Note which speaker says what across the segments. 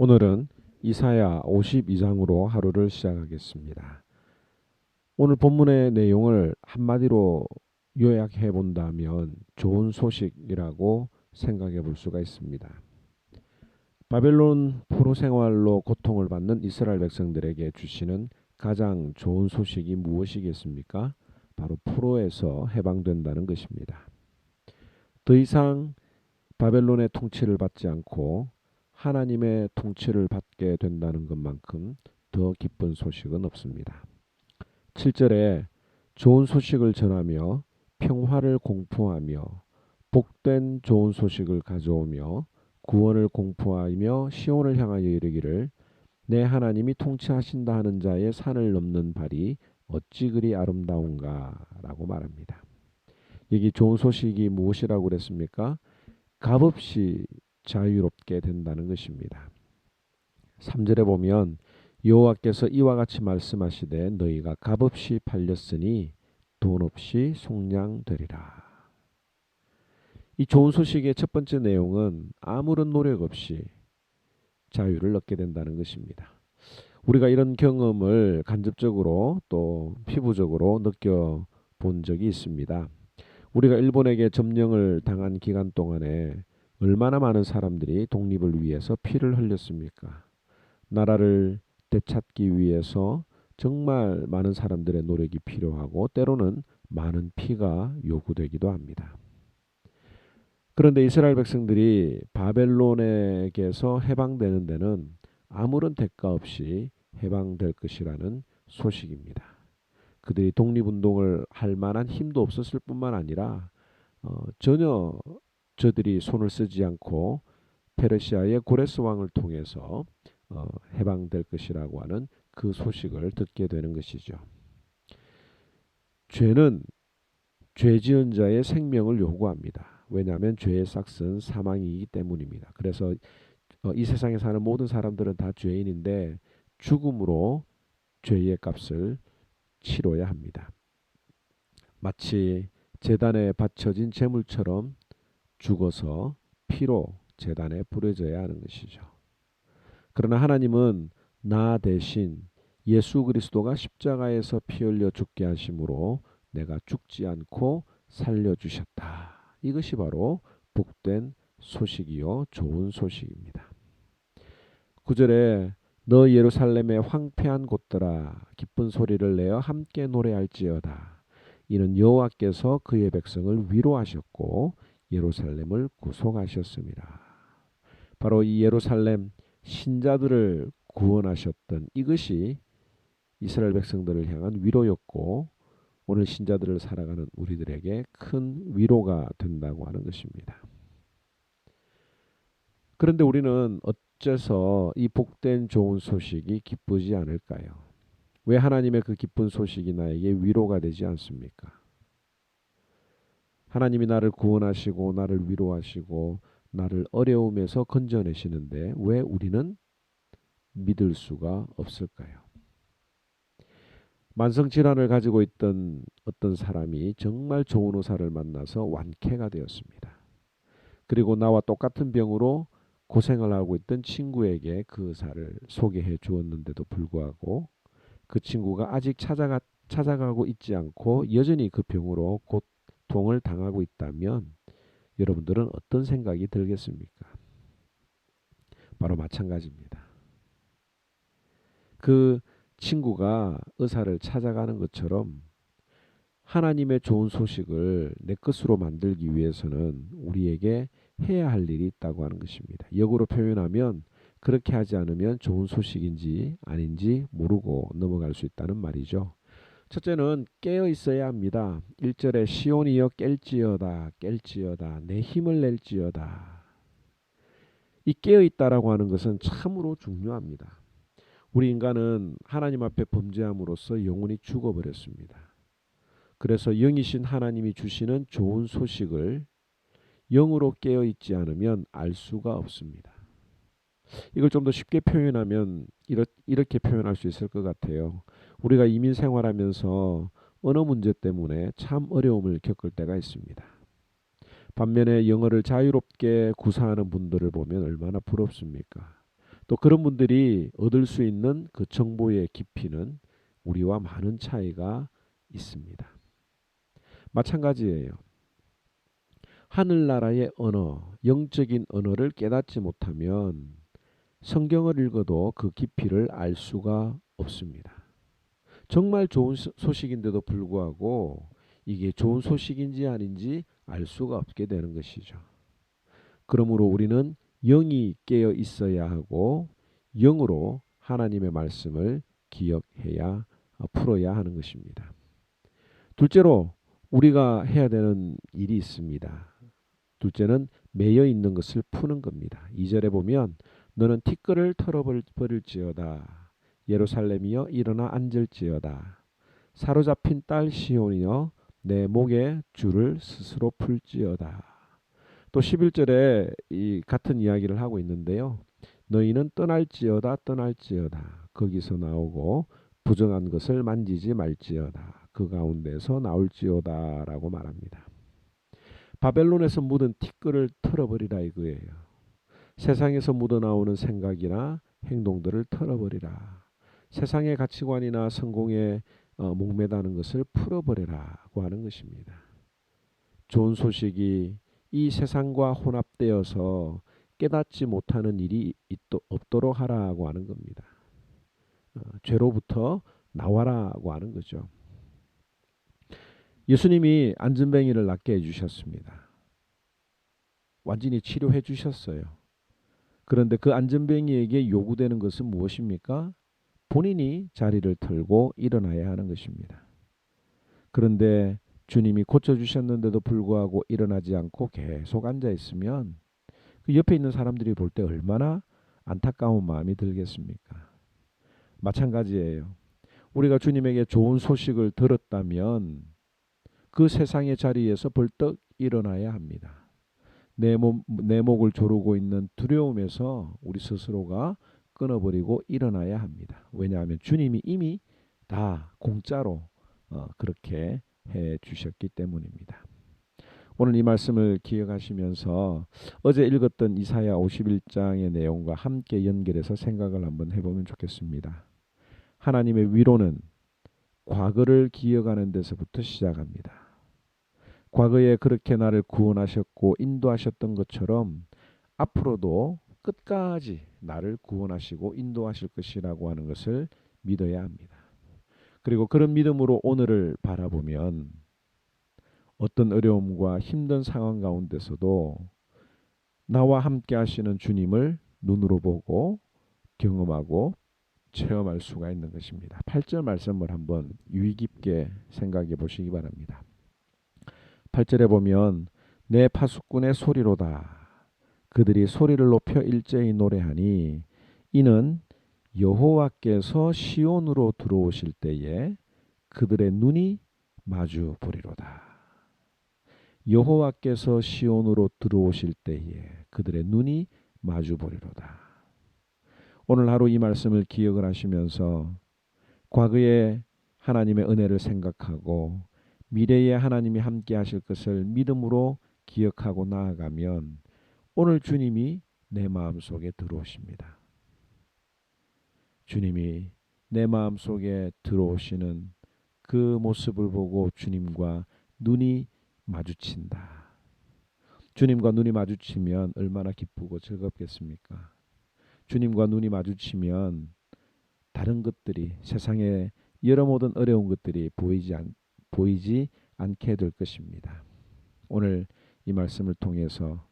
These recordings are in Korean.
Speaker 1: 오늘은 이사야 52장으로 하루를 시작하겠습니다. 오늘 본문의 내용을 한마디로 요약해 본다면 좋은 소식이라고 생각해 볼 수가 있습니다. 바벨론 포로 생활로 고통을 받는 이스라엘 백성들에게 주시는 가장 좋은 소식이 무엇이겠습니까? 바로 포로에서 해방된다는 것입니다. 더 이상 바벨론의 통치를 받지 않고 하나님의 통치를 받게 된다는 것만큼 더 기쁜 소식은 없습니다. 7절에 좋은 소식을 전하며 평화를 공포하며 복된 좋은 소식을 가져오며 구원을 공포하며 시온을 향하여 이르기를 내 하나님이 통치하신다 하는 자의 산을 넘는 발이 어찌 그리 아름다운가 라고 말합니다. 여기 좋은 소식이 무엇이라고 그랬습니까? 값없이 자유롭게 된다는 것입니다. 3절에 보면 여호와께서 이와 같이 말씀하시되 너희가 값없이 팔렸으니 돈 없이 속량되리라. 이 좋은 소식의 첫 번째 내용은 아무런 노력 없이 자유를 얻게 된다는 것입니다. 우리가 이런 경험을 간접적으로 또 피부적으로 느껴본 적이 있습니다. 우리가 일본에게 점령을 당한 기간 동안에 얼마나 많은 사람들이 독립을 위해서 피를 흘렸습니까? 나라를 되찾기 위해서 정말 많은 사람들의 노력이 필요하고 때로는 많은 피가 요구되기도 합니다. 그런데 이스라엘 백성들이 바벨론에게서 해방되는 데는 아무런 대가 없이 해방될 것이라는 소식입니다. 그들이 독립운동을 할 만한 힘도 없었을 뿐만 아니라 전혀 저들이 손을 쓰지 않고 페르시아의 고레스 왕을 통해서 해방될 것이라고 하는 그 소식을 듣게 되는 것이죠. 죄는 죄 지은 자의 생명을 요구합니다. 왜냐하면 죄의 삭은 사망이기 때문입니다. 그래서 이 세상에 사는 모든 사람들은 다 죄인인데 죽음으로 죄의 값을 치러야 합니다. 마치 제단에 바쳐진 제물처럼 죽어서 피로 제단에 뿌려져야 하는 것이죠. 그러나 하나님은 나 대신 예수 그리스도가 십자가에서 피 흘려 죽게 하심으로 내가 죽지 않고 살려주셨다. 이것이 바로 복된 소식이요 좋은 소식입니다. 9절에 너 예루살렘의 황폐한 곳들아 기쁜 소리를 내어 함께 노래할지어다. 이는 여호와께서 그의 백성을 위로하셨고 예루살렘을 구속하셨습니다. 바로 이 예루살렘 신자들을 구원하셨던 이것이 이스라엘 백성들을 향한 위로였고 오늘 신자들을 살아가는 우리들에게 큰 위로가 된다고 하는 것입니다. 그런데 우리는 어째서 이 복된 좋은 소식이 기쁘지 않을까요? 왜 하나님의 그 기쁜 소식이 나에게 위로가 되지 않습니까? 하나님이 나를 구원하시고 나를 위로하시고 나를 어려움에서 건져내시는데 왜 우리는 믿을 수가 없을까요? 만성질환을 가지고 있던 어떤 사람이 정말 좋은 의사를 만나서 완쾌가 되었습니다. 그리고 나와 똑같은 병으로 고생을 하고 있던 친구에게 그 의사를 소개해 주었는데도 불구하고 그 친구가 아직 찾아가고 있지 않고 여전히 그 병으로 고통을 당하고 있다면 여러분들은 어떤 생각이 들겠습니까? 바로 마찬가지입니다. 그 친구가 의사를 찾아가는 것처럼 하나님의 좋은 소식을 내 것으로 만들기 위해서는 우리에게 해야 할 일이 있다고 하는 것입니다. 역으로 표현하면 그렇게 하지 않으면 좋은 소식인지 아닌지 모르고 넘어갈 수 있다는 말이죠. 첫째는 깨어 있어야 합니다. 1절에 시온이여 깰지어다 깰지어다 내 힘을 낼지어다. 이 깨어 있다라고 하는 것은 참으로 중요합니다. 우리 인간은 하나님 앞에 범죄함으로써 영혼이 죽어버렸습니다. 그래서 영이신 하나님이 주시는 좋은 소식을 영으로 깨어 있지 않으면 알 수가 없습니다. 이걸 좀 더 쉽게 표현하면 이렇게 표현할 수 있을 것 같아요. 우리가 이민 생활하면서 언어 문제 때문에 참 어려움을 겪을 때가 있습니다. 반면에 영어를 자유롭게 구사하는 분들을 보면 얼마나 부럽습니까? 또 그런 분들이 얻을 수 있는 그 정보의 깊이는 우리와 많은 차이가 있습니다. 마찬가지예요. 하늘나라의 언어, 영적인 언어를 깨닫지 못하면 성경을 읽어도 그 깊이를 알 수가 없습니다. 정말 좋은 소식인데도 불구하고 이게 좋은 소식인지 아닌지 알 수가 없게 되는 것이죠. 그러므로 우리는 영이 깨어 있어야 하고 영으로 하나님의 말씀을 기억해야 풀어야 하는 것입니다. 둘째로 우리가 해야 되는 일이 있습니다. 둘째는 매여 있는 것을 푸는 겁니다. 2절에 보면 너는 티끌을 털어버릴지어다. 예루살렘이여 일어나 앉을지어다. 사로잡힌 딸 시온이여 내 목에 줄을 스스로 풀지어다. 또 11절에 이 같은 이야기를 하고 있는데요. 너희는 떠날지어다 떠날지어다. 거기서 나오고 부정한 것을 만지지 말지어다. 그 가운데서 나올지어다 라고 말합니다. 바벨론에서 묻은 티끌을 털어버리라 이거예요. 세상에서 묻어나오는 생각이나 행동들을 털어버리라. 세상의 가치관이나 성공에 목매다는 것을 풀어버리라고 하는 것입니다. 좋은 소식이 이 세상과 혼합되어서 깨닫지 못하는 일이 없도록 하라고 하는 겁니다. 죄로부터 나와라고 하는 거죠. 예수님이 안전뱅이를 낫게 해주셨습니다. 완전히 치료해 주셨어요. 그런데 그 안전뱅이에게 요구되는 것은 무엇입니까? 본인이 자리를 털고 일어나야 하는 것입니다. 그런데 주님이 고쳐주셨는데도 불구하고 일어나지 않고 계속 앉아있으면 그 옆에 있는 사람들이 볼 때 얼마나 안타까운 마음이 들겠습니까? 마찬가지예요. 우리가 주님에게 좋은 소식을 들었다면 그 세상의 자리에서 벌떡 일어나야 합니다. 내 목을 조르고 있는 두려움에서 우리 스스로가 끊어버리고 일어나야 합니다. 왜냐하면 주님이 이미 다 공짜로 그렇게 해 주셨기 때문입니다. 오늘 이 말씀을 기억하시면서 어제 읽었던 이사야 51장의 내용과 함께 연결해서 생각을 한번 해보면 좋겠습니다. 하나님의 위로는 과거를 기억하는 데서부터 시작합니다. 과거에 그렇게 나를 구원하셨고 인도하셨던 것처럼 앞으로도 끝까지 나를 구원하시고 인도하실 것이라고 하는 것을 믿어야 합니다. 그리고 그런 믿음으로 오늘을 바라보면 어떤 어려움과 힘든 상황 가운데서도 나와 함께 하시는 주님을 눈으로 보고 경험하고 체험할 수가 있는 것입니다. 8절 말씀을 한번 유의 깊게 생각해 보시기 바랍니다. 8절에 보면 내 파수꾼의 소리로다. 그들이 소리를 높여 일제히 노래하니 이는 여호와께서 시온으로 들어오실 때에 그들의 눈이 마주 보리로다. 여호와께서 시온으로 들어오실 때에 그들의 눈이 마주 보리로다. 오늘 하루 이 말씀을 기억을 하시면서 과거의 하나님의 은혜를 생각하고 미래에 하나님이 함께 하실 것을 믿음으로 기억하고 나아가면 오늘 주님이 내 마음속에 들어오십니다. 주님이 내 마음속에 들어오시는 그 모습을 보고 주님과 눈이 마주친다. 주님과 눈이 마주치면 얼마나 기쁘고 즐겁겠습니까? 주님과 눈이 마주치면 다른 것들이 세상에 여러 모든 어려운 것들이 보이지 않게 될 것입니다. 오늘 이 말씀을 통해서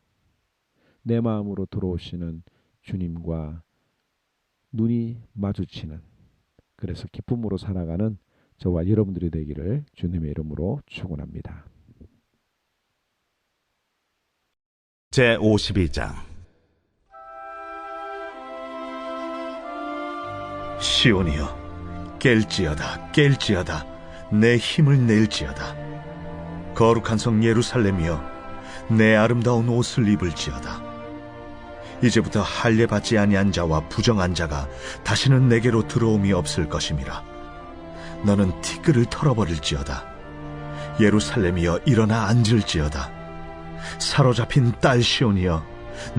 Speaker 1: 내 마음으로 들어오시는 주님과 눈이 마주치는 그래서 기쁨으로 살아가는 저와 여러분들이 되기를 주님의 이름으로 축원합니다.
Speaker 2: 제52장 시온이여 깰지어다 깰지어다 내 힘을 낼지어다. 거룩한 성 예루살렘이여 내 아름다운 옷을 입을지어다. 이제부터 할례 받지 아니한 자와 부정한 자가 다시는 내게로 들어옴이 없을 것임이라. 너는 티끌을 털어버릴지어다. 예루살렘이여 일어나 앉을지어다. 사로잡힌 딸 시온이여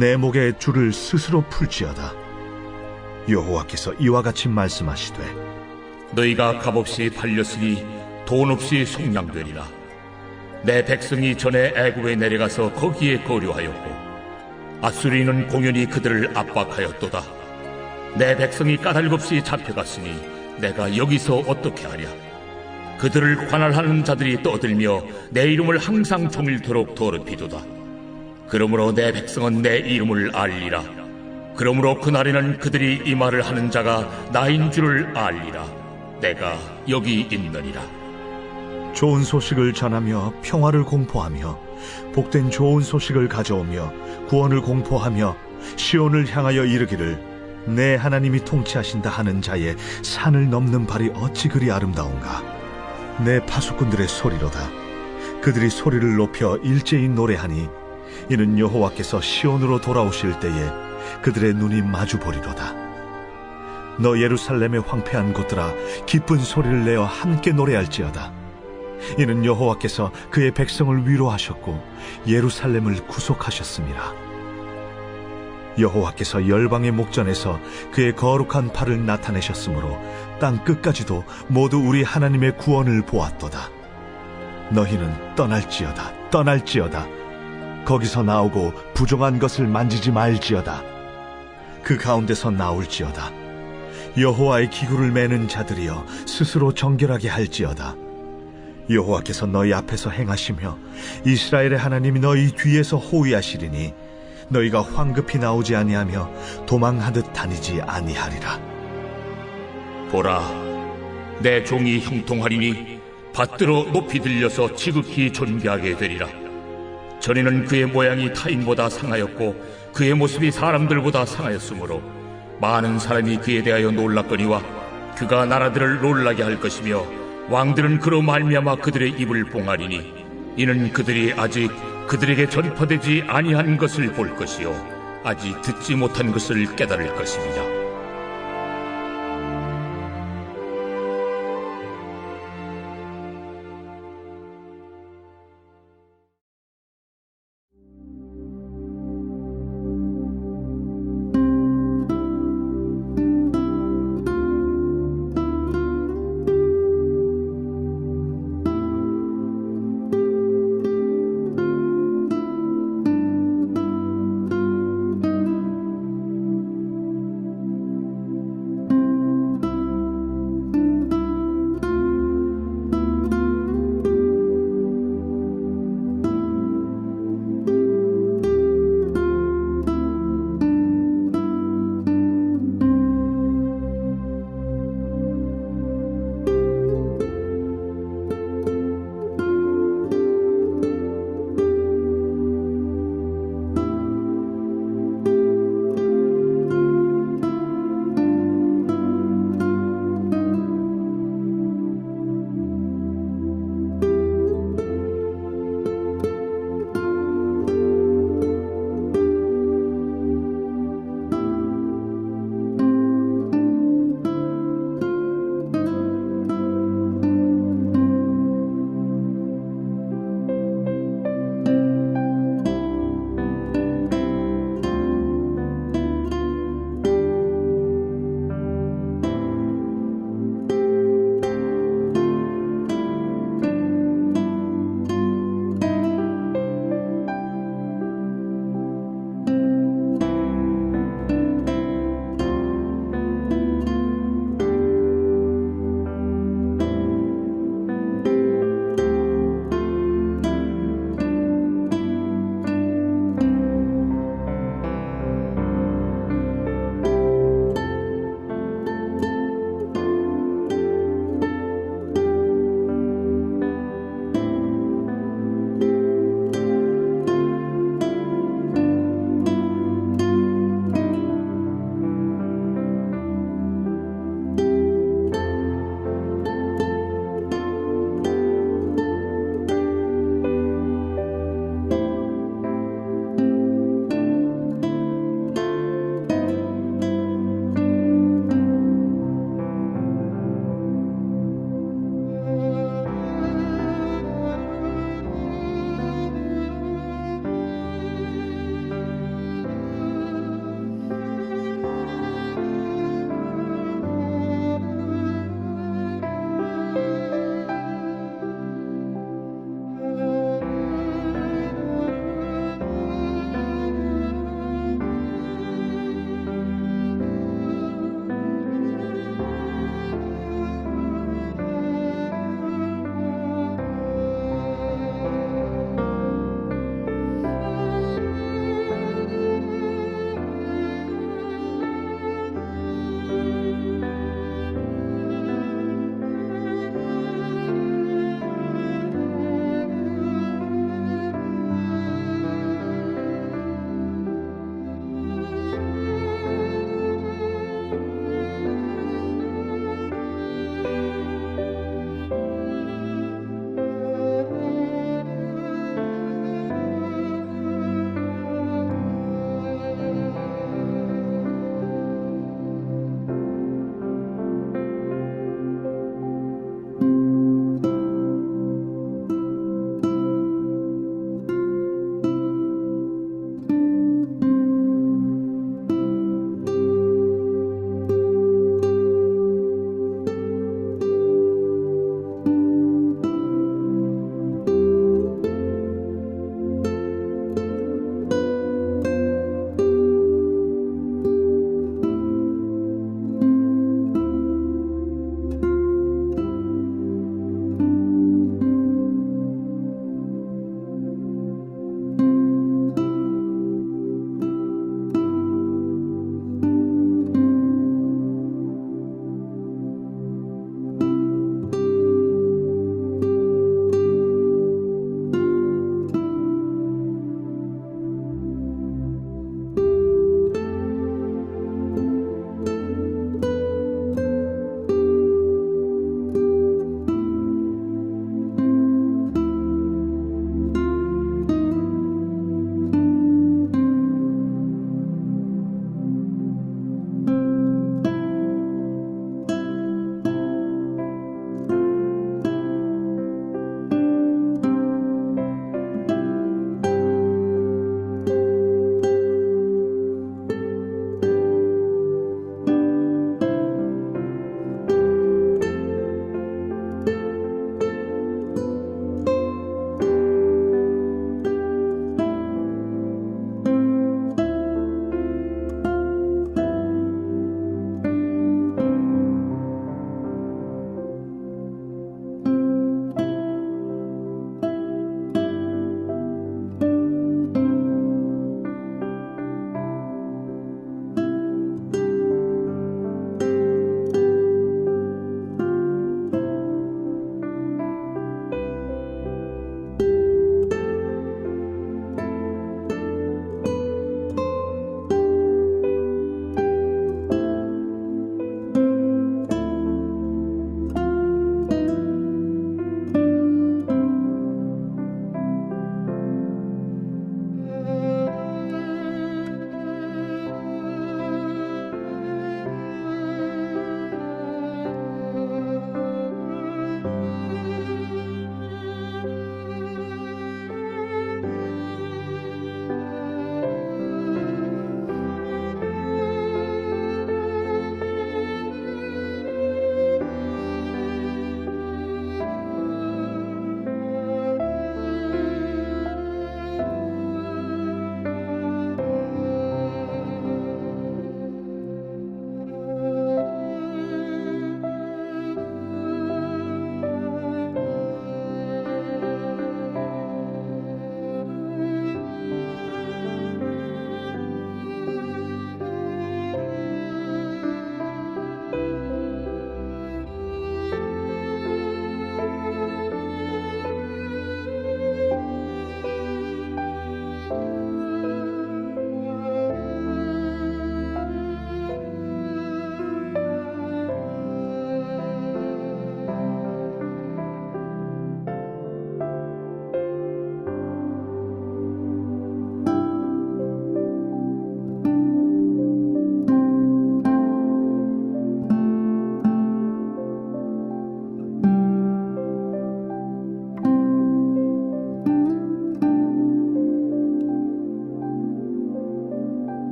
Speaker 2: 내 목에 줄을 스스로 풀지어다. 여호와께서 이와 같이 말씀하시되
Speaker 3: 너희가 값없이 팔렸으니 돈 없이 속량되리라. 내 백성이 전에 애굽에 내려가서 거기에 거류하였고 아수리는 공연히 그들을 압박하였도다. 내 백성이 까닭없이 잡혀갔으니 내가 여기서 어떻게 하랴. 그들을 관할하는 자들이 떠들며 내 이름을 항상 종일토록 더럽히도다. 그러므로 내 백성은 내 이름을 알리라. 그러므로 그날에는 그들이 이 말을 하는 자가 나인 줄을 알리라. 내가 여기 있느니라.
Speaker 2: 좋은 소식을 전하며 평화를 공포하며 복된 좋은 소식을 가져오며 구원을 공포하며 시온을 향하여 이르기를 내 하나님이 통치하신다 하는 자의 산을 넘는 발이 어찌 그리 아름다운가. 내 파수꾼들의 소리로다. 그들이 소리를 높여 일제히 노래하니 이는 여호와께서 시온으로 돌아오실 때에 그들의 눈이 마주 보리로다. 너 예루살렘의 황폐한 곳들아 기쁜 소리를 내어 함께 노래할지어다. 이는 여호와께서 그의 백성을 위로하셨고 예루살렘을 구속하셨습니다. 여호와께서 열방의 목전에서 그의 거룩한 팔을 나타내셨으므로 땅 끝까지도 모두 우리 하나님의 구원을 보았도다. 너희는 떠날지어다, 떠날지어다. 거기서 나오고 부정한 것을 만지지 말지어다. 그 가운데서 나올지어다. 여호와의 기구를 매는 자들이여 스스로 정결하게 할지어다. 여호와께서 너희 앞에서 행하시며 이스라엘의 하나님이 너희 뒤에서 호위하시리니 너희가 황급히 나오지 아니하며 도망하듯 다니지 아니하리라.
Speaker 3: 보라, 내 종이 형통하리니 받들어 높이 들려서 지극히 존귀하게 되리라. 전에는 그의 모양이 타인보다 상하였고 그의 모습이 사람들보다 상하였으므로 많은 사람이 그에 대하여 놀랐거니와 그가 나라들을 놀라게 할 것이며 왕들은 그로 말미암아 그들의 입을 봉하리니 이는 그들이 아직 그들에게 전파되지 아니한 것을 볼 것이요 아직 듣지 못한 것을 깨달을 것입니다.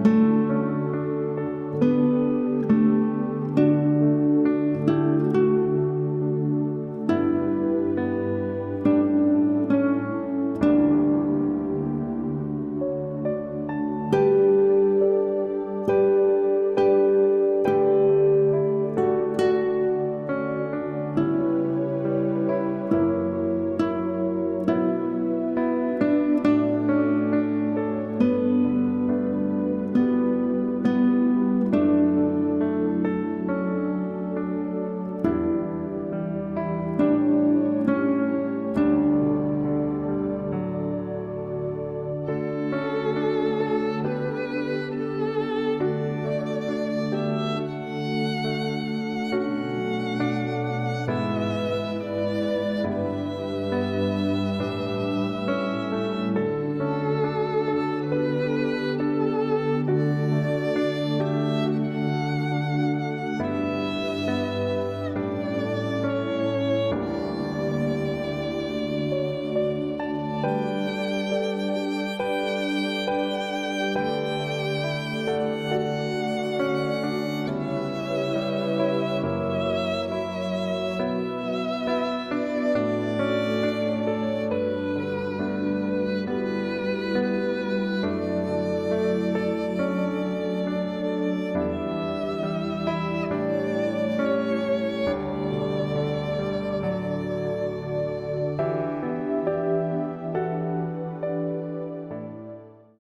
Speaker 1: 아멘.